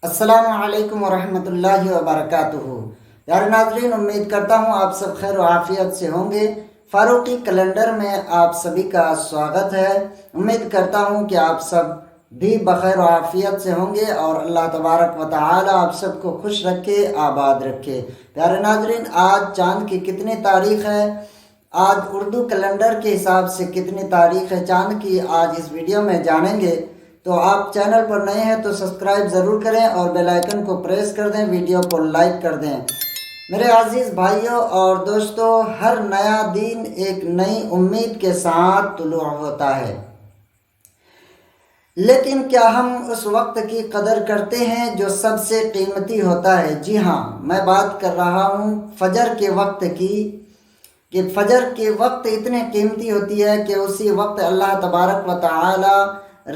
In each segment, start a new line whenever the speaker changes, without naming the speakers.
السلام علیکم ورحمۃ اللہ وبرکاتہ۔ پیارے ناظرین، امید کرتا ہوں آپ سب خیر و عافیت سے ہوں گے۔ فاروقی کیلنڈر میں آپ سبھی کا سواگت ہے۔ امید کرتا ہوں کہ آپ سب بھی بخیر و عافیت سے ہوں گے اور اللہ تبارک و تعالی آپ سب کو خوش رکھے، آباد رکھے۔ پیارے ناظرین، آج چاند کی کتنی تاریخ ہے؟ آج اردو کیلنڈر کے حساب سے کتنی تاریخ ہے چاند کی، آج اس ویڈیو میں جانیں گے۔ تو آپ چینل پر نئے ہیں تو سبسکرائب ضرور کریں اور بیل آئیکن کو پریس کر دیں، ویڈیو کو لائک کر دیں۔ میرے عزیز بھائیوں اور دوستوں، ہر نیا دن ایک نئی امید کے ساتھ طلوع ہوتا ہے، لیکن کیا ہم اس وقت کی قدر کرتے ہیں جو سب سے قیمتی ہوتا ہے؟ جی ہاں، میں بات کر رہا ہوں فجر کے وقت کی، کہ فجر کے وقت اتنے قیمتی ہوتی ہے کہ اسی وقت اللہ تبارک و تعالی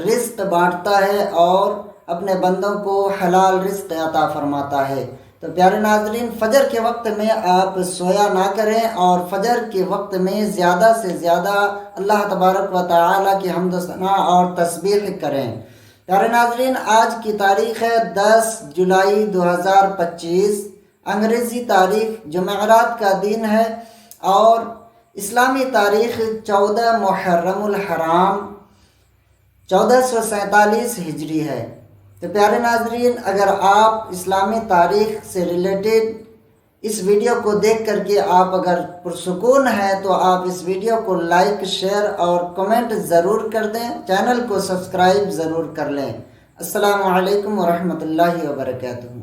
رزق بانٹتا ہے اور اپنے بندوں کو حلال رزق عطا فرماتا ہے۔ تو پیارے ناظرین، فجر کے وقت میں آپ سویا نہ کریں اور فجر کے وقت میں زیادہ سے زیادہ اللہ تبارک و تعالی کی حمد و ثنا اور تسبیح کریں۔ پیارے ناظرین، آج کی تاریخ ہے 10 جولائی 2025، انگریزی تاریخ جمعرات کا دن ہے اور اسلامی تاریخ 14 محرم الحرام 1447 ہجری ہے۔ تو پیارے ناظرین، اگر آپ اسلامی تاریخ سے ریلیٹڈ اس ویڈیو کو دیکھ کر کے آپ اگر پرسکون ہیں تو آپ اس ویڈیو کو لائک، شیئر اور کمنٹ ضرور کر دیں، چینل کو سبسکرائب ضرور کر لیں۔ السلام علیکم ورحمۃ اللہ وبرکاتہ۔